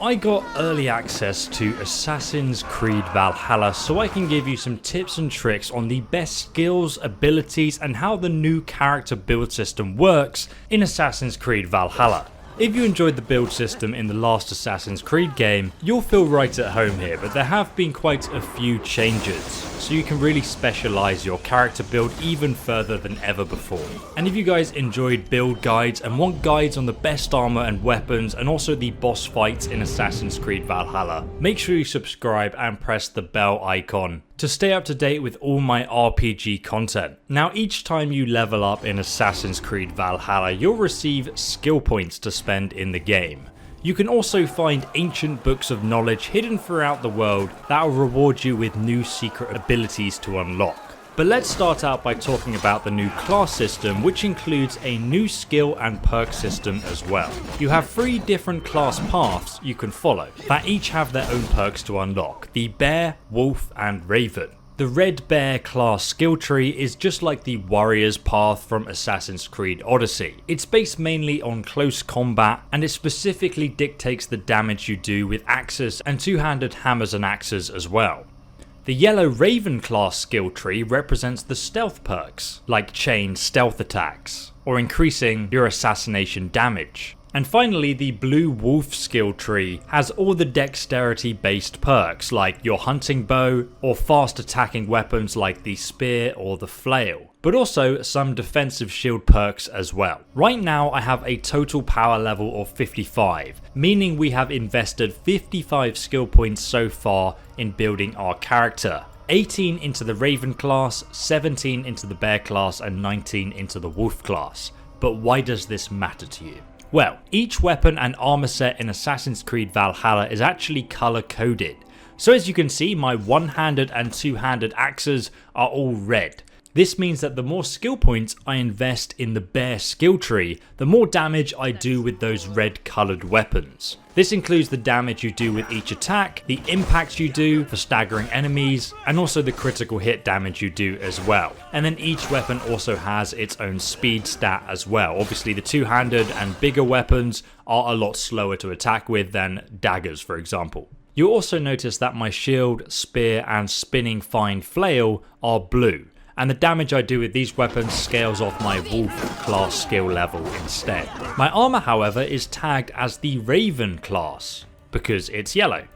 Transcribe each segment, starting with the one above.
I got early access to Assassin's Creed Valhalla so I can give you some tips and tricks on the best skills, abilities and how the new character build system works in Assassin's Creed Valhalla. If you enjoyed the build system in the last Assassin's Creed game, you'll feel right at home here, but there have been quite a few changes, so you can really specialise your character build even further than ever before. And if you guys enjoyed build guides and want guides on the best armour and weapons and also the boss fights in Assassin's Creed Valhalla, make sure you subscribe and press the bell icon to stay up to date with all my RPG content. Now each time you level up in Assassin's Creed Valhalla, you'll receive skill points to spend in the game. You can also find ancient books of knowledge hidden throughout the world that will reward you with new secret abilities to unlock. But let's start out by talking about the new class system, which includes a new skill and perk system as well. You have 3 different class paths you can follow that each have their own perks to unlock: the Bear, Wolf and Raven. The Red Bear class skill tree is just like the Warrior's path from Assassin's Creed Odyssey. It's based mainly on close combat and it specifically dictates the damage you do with axes and two-handed hammers and axes as well. The Yellow Raven class skill tree represents the stealth perks, like chain stealth attacks, or increasing your assassination damage. And finally, the Blue Wolf skill tree has all the dexterity based perks like your hunting bow or fast attacking weapons like the spear or the flail, but also some defensive shield perks as well. Right now I have a total power level of 55, meaning we have invested 55 skill points so far in building our character. 18 into the Raven class, 17 into the Bear class and 19 into the Wolf class. But why does this matter to you? Well, each weapon and armor set in Assassin's Creed Valhalla is actually color coded. So as you can see, my one-handed and two-handed axes are all red. This means that the more skill points I invest in the Bear skill tree, the more damage I do with those red coloured weapons. This includes the damage you do with each attack, the impact you do for staggering enemies, and also the critical hit damage you do as well. And then each weapon also has its own speed stat as well. Obviously the two-handed and bigger weapons are a lot slower to attack with than daggers, for example. You'll also notice that my shield, spear and spinning fine flail are blue, and the damage I do with these weapons scales off my Wolf class skill level instead. My armor, however, is tagged as the Raven class because it's yellow.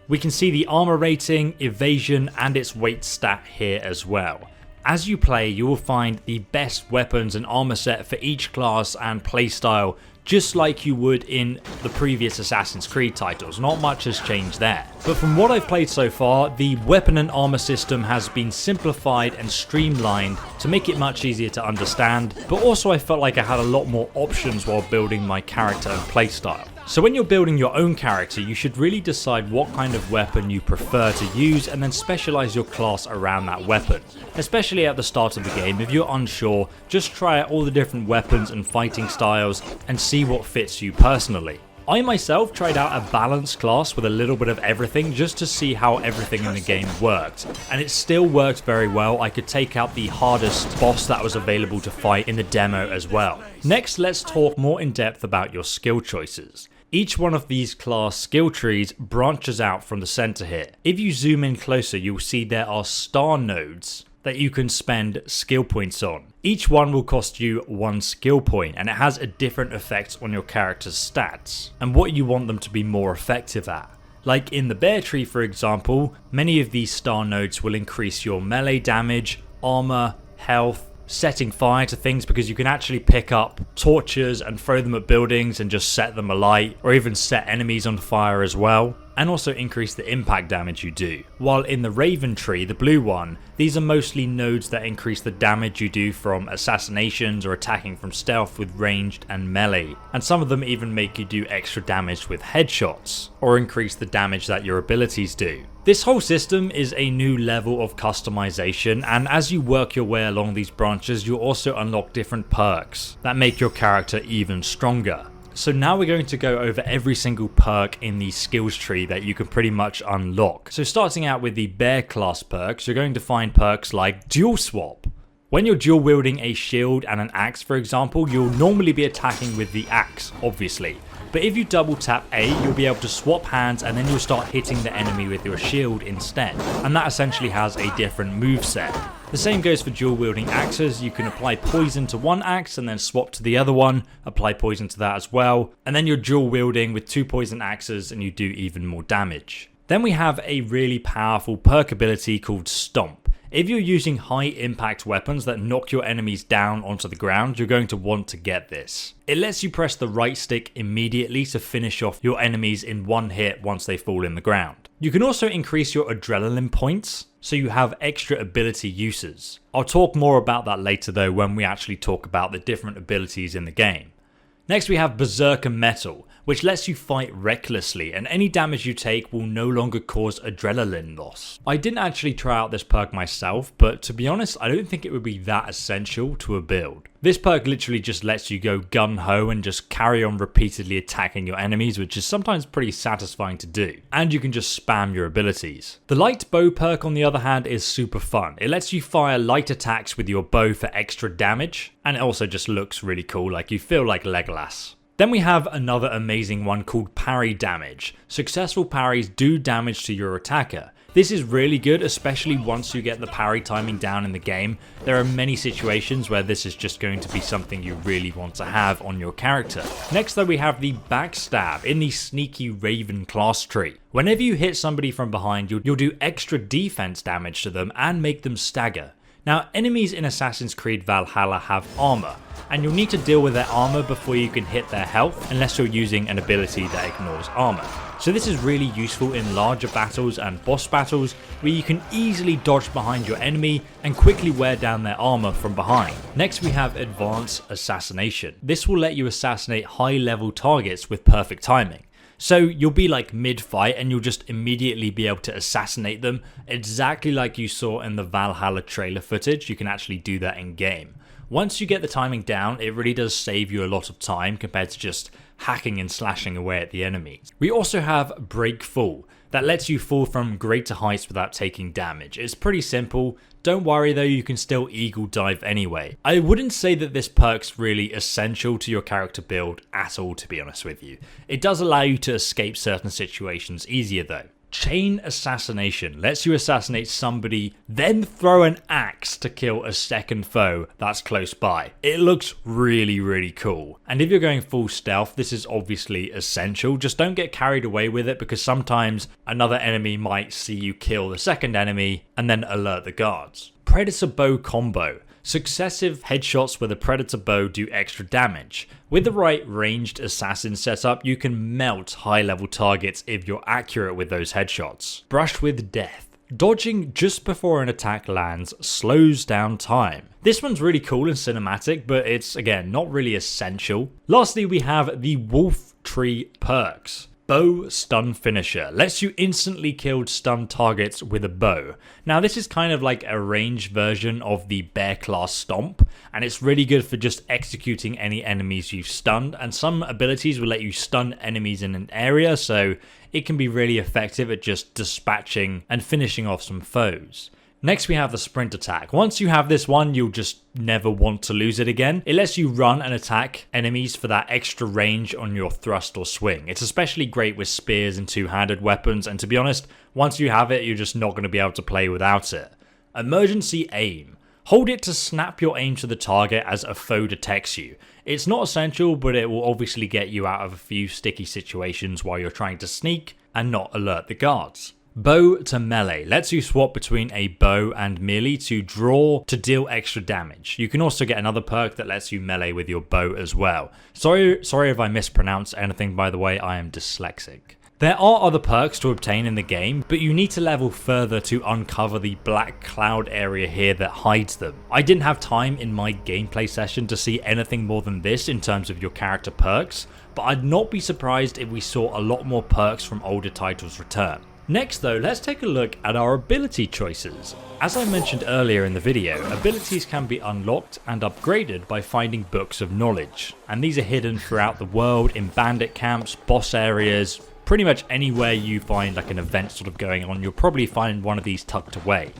We can see the armor rating, evasion and its weight stat here as well. As you play, you will find the best weapons and armor set for each class and playstyle, just like you would in the previous Assassin's Creed titles. Not much has changed there. But from what I've played so far, the weapon and armor system has been simplified and streamlined to make it much easier to understand, but also I felt like I had a lot more options while building my character and playstyle. So when you're building your own character, you should really decide what kind of weapon you prefer to use and then specialize your class around that weapon. Especially at the start of the game, if you're unsure, just try out all the different weapons and fighting styles and see what fits you personally. I myself tried out a balanced class with a little bit of everything just to see how everything in the game worked, and it still worked very well. I could take out the hardest boss that was available to fight in the demo as well. Next, let's talk more in depth about your skill choices. Each one of these class skill trees branches out from the center here. If you zoom in closer, you'll see there are star nodes that you can spend skill points on. Each one will cost you 1 skill point and it has a different effect on your character's stats and what you want them to be more effective at. Like in the Bear tree, for example, many of these star nodes will increase your melee damage, armor, health, setting fire to things because you can actually pick up torches and throw them at buildings and just set them alight, or even set enemies on fire as well, and also increase the impact damage you do. While in the Raven tree, the blue one, these are mostly nodes that increase the damage you do from assassinations or attacking from stealth with ranged and melee, and some of them even make you do extra damage with headshots, or increase the damage that your abilities do. This whole system is a new level of customization, and as you work your way along these branches, you'll also unlock different perks that make your character even stronger. So now we're going to go over every single perk in the skills tree that you can pretty much unlock. So starting out with the Bear class perks, you're going to find perks like Dual Swap. When you're dual wielding a shield and an axe, for example, you'll normally be attacking with the axe, obviously. but if you double tap A, you'll be able to swap hands and then you'll start hitting the enemy with your shield instead, and that essentially has a different moveset. The same goes for dual wielding axes. You can apply poison to one axe and then swap to the other one, apply poison to that as well, and then you're dual wielding with 2 poison axes and you do even more damage. Then we have a really powerful perk ability called Stomp. If you're using high impact weapons that knock your enemies down onto the ground, you're going to want to get this. It lets you press the right stick immediately to finish off your enemies in one hit once they fall in the ground. You can also increase your adrenaline points, so you have extra ability uses. I'll talk more about that later though when we actually talk about the different abilities in the game. Next we have Berserker Metal, which lets you fight recklessly and any damage you take will no longer cause adrenaline loss. I didn't actually try out this perk myself, but to be honest, I don't think it would be that essential to a build. This perk literally just lets you go gun-ho and just carry on repeatedly attacking your enemies, which is sometimes pretty satisfying to do. And you can just spam your abilities. The light bow perk on the other hand is super fun. It lets you fire light attacks with your bow for extra damage, and it also just looks really cool, like you feel like Legolas. Then we have another amazing one called Parry Damage. Successful parries do damage to your attacker. This is really good, especially once you get the parry timing down in the game. There are many situations where this is just going to be something you really want to have on your character. Next though we have the Backstab in the Sneaky Raven class tree. Whenever you hit somebody from behind, you'll do extra defense damage to them and make them stagger. Now, enemies in Assassin's Creed Valhalla have armor, and you'll need to deal with their armor before you can hit their health unless you're using an ability that ignores armor. So this is really useful in larger battles and boss battles where you can easily dodge behind your enemy and quickly wear down their armor from behind. Next we have Advanced Assassination. This will let you assassinate high level targets with perfect timing. So you'll be like mid-fight and you'll just immediately be able to assassinate them exactly like you saw in the Valhalla trailer footage. You can actually do that in game. Once you get the timing down, it really does save you a lot of time compared to just hacking and slashing away at the enemy. We also have Break Fall. That lets you fall from greater heights without taking damage. It's pretty simple. Don't worry though, you can still eagle dive anyway. I wouldn't say that this perk's really essential to your character build at all, to be honest with you. It does allow you to escape certain situations easier though. Chain Assassination lets you assassinate somebody, then throw an axe to kill a second foe that's close by. It looks really cool. And if you're going full stealth, this is obviously essential. Just don't get carried away with it because sometimes another enemy might see you kill the second enemy and then alert the guards. Predator Bow Combo. Successive headshots with a Predator Bow do extra damage. With the right ranged assassin setup, you can melt high level targets if you're accurate with those headshots. Brush with Death. Dodging just before an attack lands slows down time. This one's really cool and cinematic, but it's again not really essential. Lastly, we have the Wolf Tree perks. Bow Stun Finisher lets you instantly kill stun targets with a bow. Now this is kind of like a ranged version of the Bear class Stomp, and it's really good for just executing any enemies you've stunned, and some abilities will let you stun enemies in an area, so it can be really effective at just dispatching and finishing off some foes. Next we have the Sprint Attack. Once you have this one, you'll just never want to lose it again. It lets you run and attack enemies for that extra range on your thrust or swing. It's especially great with spears and two-handed weapons, and to be honest, once you have it, you're just not going to be able to play without it. Emergency Aim. Hold it to snap your aim to the target as a foe detects you. It's not essential, but it will obviously get you out of a few sticky situations while you're trying to sneak and not alert the guards. Bow to Melee lets you swap between a bow and melee to draw to deal extra damage. You can also get another perk that lets you melee with your bow as well. Sorry if I mispronounce anything, by the way, I am dyslexic. There are other perks to obtain in the game, but you need to level further to uncover the black cloud area here that hides them. I didn't have time in my gameplay session to see anything more than this in terms of your character perks, but I'd not be surprised if we saw a lot more perks from older titles return. Next though, let's take a look at our ability choices. As I mentioned earlier in the video, abilities can be unlocked and upgraded by finding books of knowledge, and these are hidden throughout the world in bandit camps, boss areas, pretty much anywhere you find like an event sort of going on, you'll probably find one of these tucked away.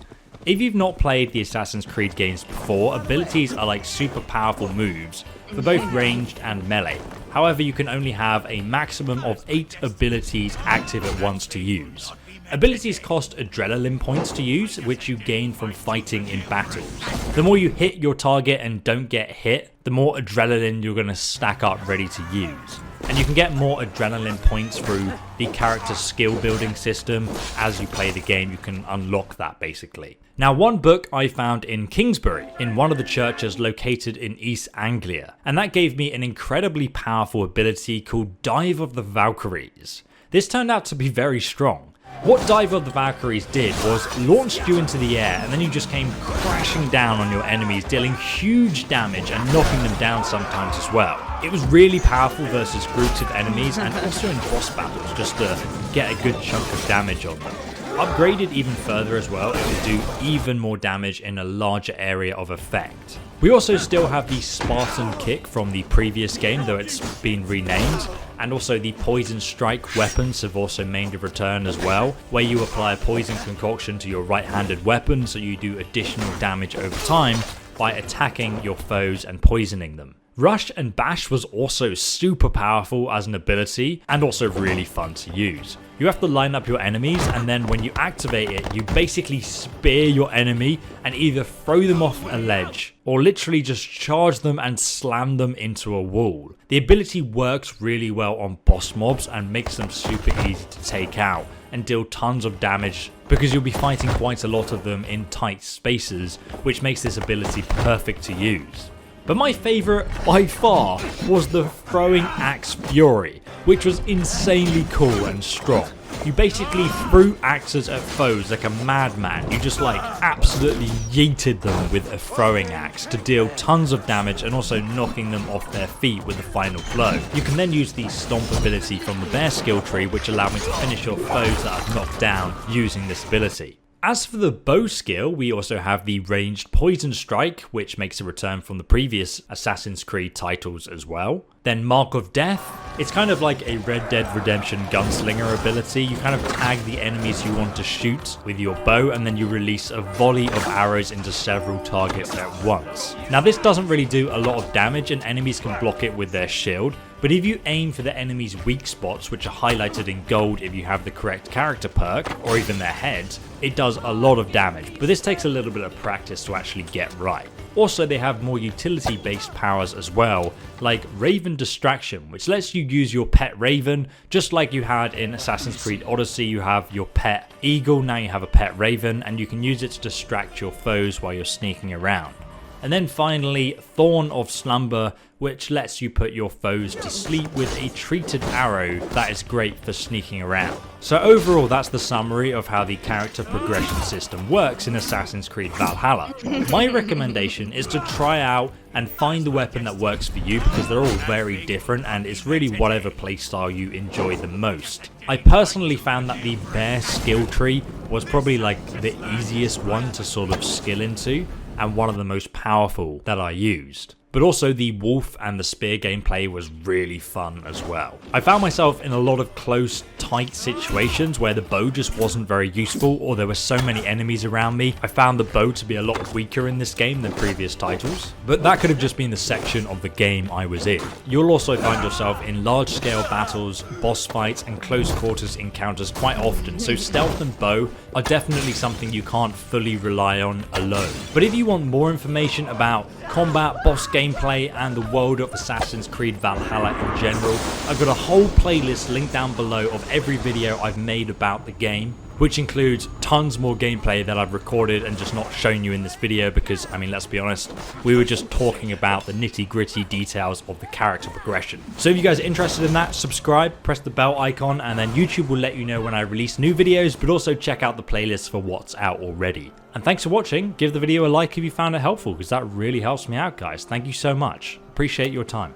If you've not played the Assassin's Creed games before, abilities are like super powerful moves for both ranged and melee. However, you can only have a maximum of 8 abilities active at once to use. Abilities cost adrenaline points to use, which you gain from fighting in battles. The more you hit your target and don't get hit, the more adrenaline you're going to stack up ready to use. And you can get more adrenaline points through the character skill building system. As you play the game, you can unlock that basically. Now, one book I found in Kingsbury, in one of the churches located in East Anglia, and that gave me an incredibly powerful ability called Dive of the Valkyries. This turned out to be very strong. What Dive of the Valkyries did was launched you into the air, and then you just came crashing down on your enemies, dealing huge damage and knocking them down sometimes as well. It was really powerful versus groups of enemies and also in boss battles, just to get a good chunk of damage on them. Upgraded even further as well, it will do even more damage in a larger area of effect. We also still have the Spartan Kick from the previous game, though it's been renamed, and also the Poison Strike weapons have also made a return as well, where you apply a poison concoction to your right-handed weapon so you do additional damage over time by attacking your foes and poisoning them. Rush and Bash was also super powerful as an ability and also really fun to use. You have to line up your enemies, and then when you activate it, you basically spear your enemy and either throw them off a ledge or literally just charge them and slam them into a wall. The ability works really well on boss mobs and makes them super easy to take out and deal tons of damage because you'll be fighting quite a lot of them in tight spaces, which makes this ability perfect to use. But my favourite by far was the Throwing Axe Fury, which was insanely cool and strong. You basically threw axes at foes like a madman. You just like absolutely yeeted them with a throwing axe to deal tons of damage and also knocking them off their feet with the final blow. You can then use the Stomp ability from the Bear skill tree, which allowed me to finish your foes that I've knocked down using this ability. As for the bow skill, we also have the ranged Poison Strike, which makes a return from the previous Assassin's Creed titles as well. Then Mark of Death, it's kind of like a Red Dead Redemption gunslinger ability. You kind of tag the enemies you want to shoot with your bow, and then you release a volley of arrows into several targets at once. Now this doesn't really do a lot of damage and enemies can block it with their shield, but if you aim for the enemy's weak spots, which are highlighted in gold if you have the correct character perk, or even their heads, it does a lot of damage, but this takes a little bit of practice to actually get right. Also, they have more utility based powers as well, like Raven Distraction, which lets you use your pet Raven, just like you had in Assassin's Creed Odyssey. You have your pet Eagle, now you have a pet Raven, and you can use it to distract your foes while you're sneaking around. And then finally, Thorn of Slumber, which lets you put your foes to sleep with a treated arrow that is great for sneaking around. So overall, that's the summary of how the character progression system works in Assassin's Creed Valhalla. My recommendation is to try out and find the weapon that works for you, because they're all very different and it's really whatever playstyle you enjoy the most. I personally found that the Bear skill tree was probably like the easiest one to sort of skill into and one of the most powerful that I used. But also the wolf and the spear gameplay was really fun as well. I found myself in a lot of close, tight situations where the bow just wasn't very useful, or there were so many enemies around me. I found the bow to be a lot weaker in this game than previous titles, but that could have just been the section of the game I was in. You'll also find yourself in large-scale battles, boss fights, and close quarters encounters quite often, so stealth and bow are definitely something you can't fully rely on alone. But if you want more information about combat, boss gameplay, and the world of Assassin's Creed Valhalla in general, I've got a whole playlist linked down below of every video I've made about the game, which includes tons more gameplay that I've recorded and just not shown you in this video because, I mean, let's be honest, we were just talking about the nitty-gritty details of the character progression. So if you guys are interested in that, subscribe, press the bell icon, and then YouTube will let you know when I release new videos, but also check out the playlist for what's out already. And thanks for watching. Give the video a like if you found it helpful, because that really helps me out, guys. Thank you so much. Appreciate your time.